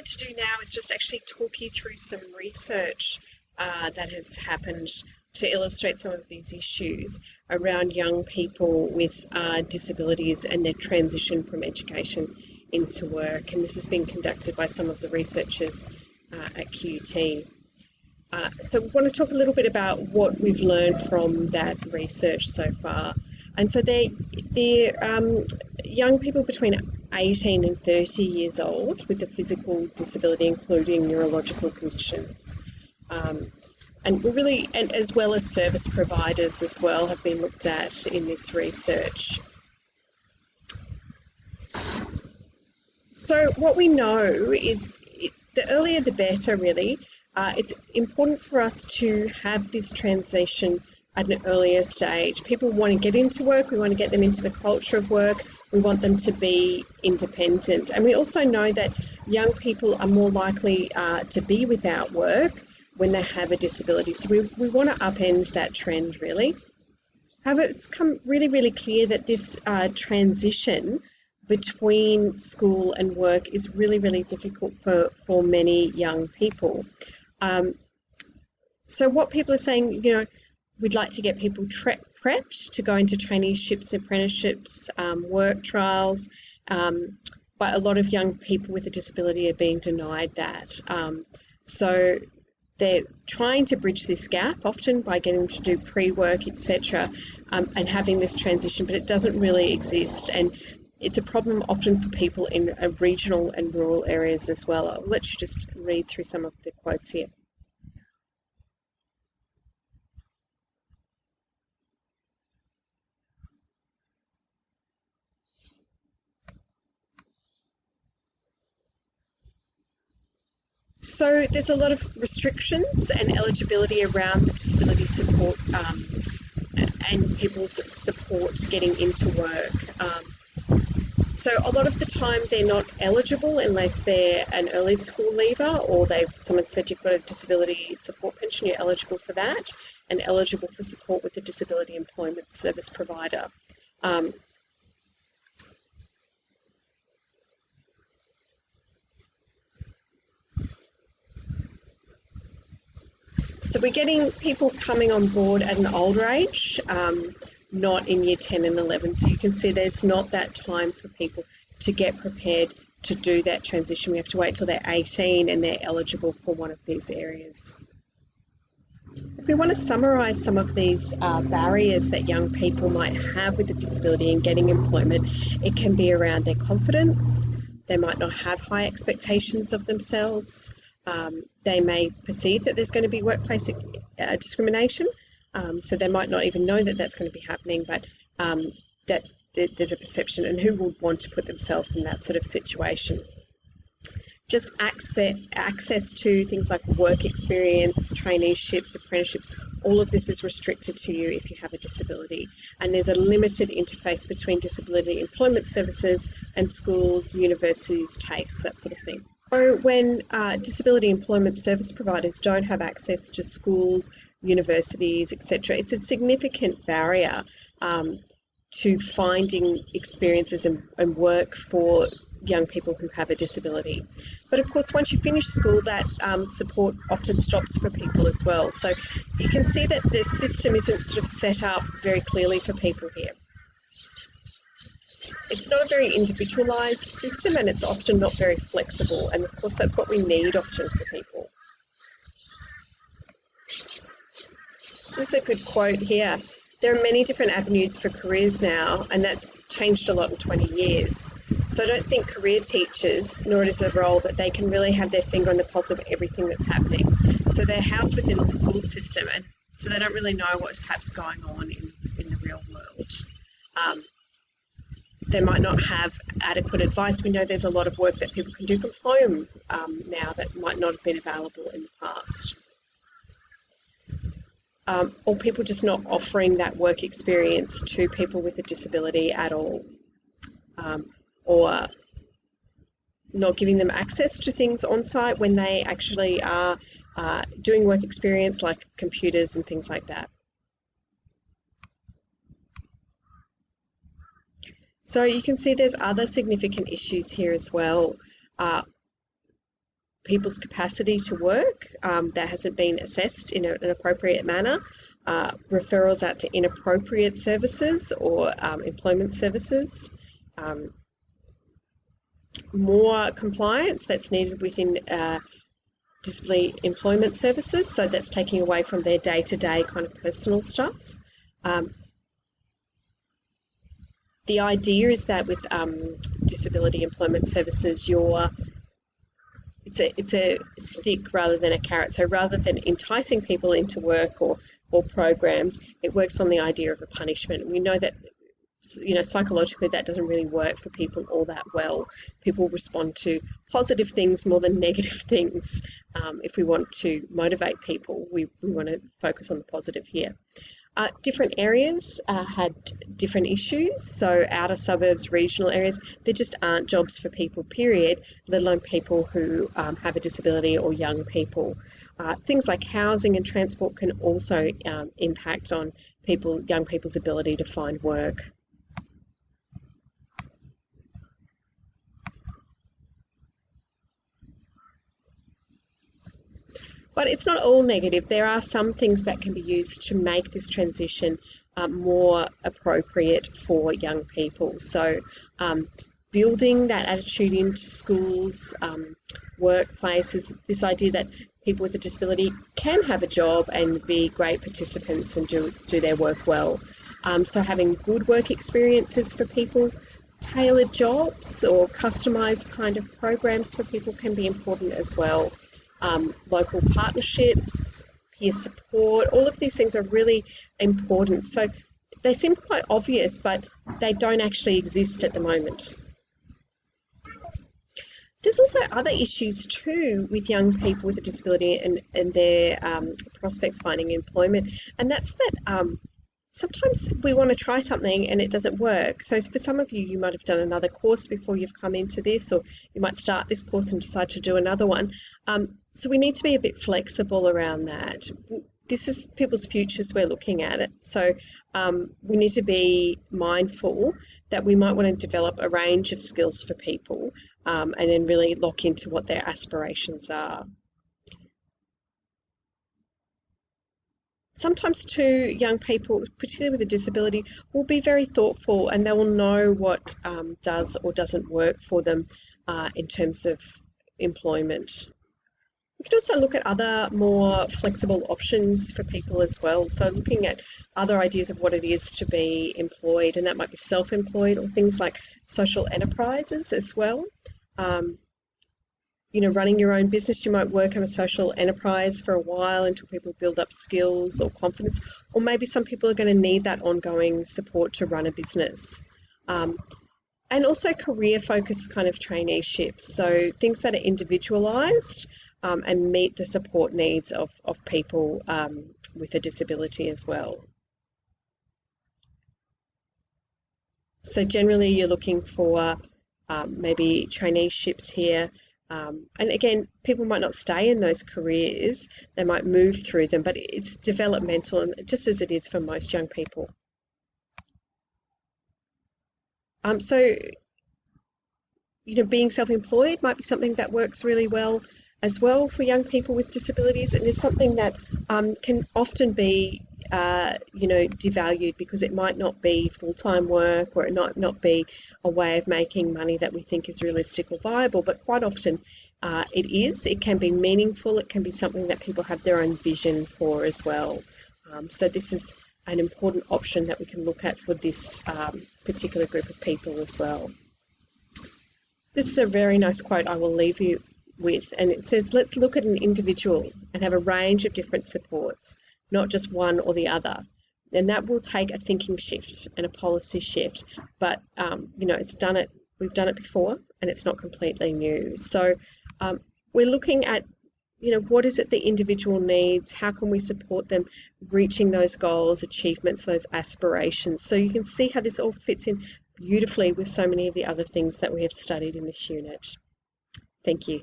wanted to do now is just actually talk you through some research that has happened to illustrate some of these issues around young people with disabilities and their transition from education into work. And this has been conducted by some of the researchers at QUT. So we want to talk a little bit about what we've learned from that research so far. And so they're young people between 18 and 30 years old with a physical disability, including neurological conditions. And we really, and as well as service providers as well, have been looked at in this research. So what we know is the earlier the better, really. It's important for us to have this transition at an earlier stage. People want to get into work, we want to get them into the culture of work, we want them to be independent. And we also know that young people are more likely to be without work when they have a disability. So we want to upend that trend, really. However, it's come really, really clear that this transition between school and work is really, really difficult for many young people. So what people are saying, we'd like to get people prepped to go into traineeships, apprenticeships, work trials, but a lot of young people with a disability are being denied that. So they're trying to bridge this gap, often by getting them to do pre-work, etc., and having this transition, but it doesn't really exist. And it's a problem often for people in regional and rural areas as well. I'll let you just read through some of the quotes here. So there's a lot of restrictions and eligibility around the disability support and people's support getting into work. So a lot of the time they're not eligible unless they're an early school leaver, or someone said you've got a disability support pension, you're eligible for that, and eligible for support with a disability employment service provider. So we're getting people coming on board at an older age, not in year 10 and 11. So you can see there's not that time for people to get prepared to do that transition. We have to wait till they're 18 and they're eligible for one of these areas. If we want to summarise some of these barriers that young people might have with a disability in getting employment, it can be around their confidence. They might not have high expectations of themselves. They may perceive that there's going to be workplace discrimination, so they might not even know that that's going to be happening, but that there's a perception, and who would want to put themselves in that sort of situation? Just access to things like work experience, traineeships, apprenticeships, all of this is restricted to you if you have a disability. And there's a limited interface between disability employment services and schools, universities, TAFEs, that sort of thing. So when disability employment service providers don't have access to schools, universities, etc., it's a significant barrier to finding experiences and work for young people who have a disability. But of course, once you finish school, that support often stops for people as well. So you can see that the system isn't sort of set up very clearly for people here. It's not a very individualised system, and it's often not very flexible, and of course that's what we need often for people. This is a good quote here. There are many different avenues for careers now, and that's changed a lot in 20 years. So I don't think career teachers, nor it is a role that they can really have their finger on the pulse of everything that's happening. So they're housed within the school system, and so they don't really know what's perhaps going on in the real world. They might not have adequate advice. We know there's a lot of work that people can do from home now that might not have been available in the past. Or people just not offering that work experience to people with a disability at all. Or not giving them access to things on site when they actually are doing work experience, like computers and things like that. So you can see there's other significant issues here as well. people's capacity to work that hasn't been assessed in an appropriate manner, referrals out to inappropriate services or employment services, more compliance that's needed within disability employment services, so that's taking away from their day-to-day kind of personal stuff. The idea is that with disability employment services, it's a stick rather than a carrot. So rather than enticing people into work or programs, it works on the idea of a punishment. We know that, you know, psychologically that doesn't really work for people all that well. People respond to positive things more than negative things. If we want to motivate people, we want to focus on the positive here. Different areas had different issues. So outer suburbs, regional areas, there just aren't jobs for people, period, let alone people who have a disability or young people. Things like housing and transport can also impact on young people's ability to find work. But it's not all negative. There are some things that can be used to make this transition more appropriate for young people. So building that attitude into schools, workplaces, this idea that people with a disability can have a job and be great participants and do their work well. So having good work experiences for people, tailored jobs or customised kind of programs for people can be important as well. Local partnerships, peer support, all of these things are really important. So they seem quite obvious, but they don't actually exist at the moment. There's also other issues too with young people with a disability and their prospects finding employment, and that's that sometimes we want to try something and it doesn't work. So for some of you, you might have done another course before you've come into this, or you might start this course and decide to do another one. So we need to be a bit flexible around that. This is people's futures we're looking at it. So we need to be mindful that we might want to develop a range of skills for people and then really lock into what their aspirations are. Sometimes too, young people, particularly with a disability, will be very thoughtful and they will know what does or doesn't work for them in terms of employment. We can also look at other more flexible options for people as well. So looking at other ideas of what it is to be employed, and that might be self-employed or things like social enterprises as well. You know, running your own business, you might work on a social enterprise for a while until people build up skills or confidence, or maybe some people are going to need that ongoing support to run a business. And also career-focused kind of traineeships, so things that are individualised and meet the support needs of people with a disability as well. So generally you're looking for maybe traineeships here. And again, people might not stay in those careers, they might move through them, but it's developmental, and just as it is for most young people. So, you know, being self-employed might be something that works really well as well for young people with disabilities, and is something that can often be you know, devalued because it might not be full-time work, or it might not be a way of making money that we think is realistic or viable, but quite often it is. It can be meaningful, it can be something that people have their own vision for as well. So this is an important option that we can look at for this particular group of people as well. This is a very nice quote I will leave you with, and it says, let's look at an individual and have a range of different supports, not just one or the other. And that will take a thinking shift and a policy shift. But, you know, we've done it before, and it's not completely new. So we're looking at, you know, what is it the individual needs? How can we support them reaching those goals, achievements, those aspirations? So you can see how this all fits in beautifully with so many of the other things that we have studied in this unit. Thank you.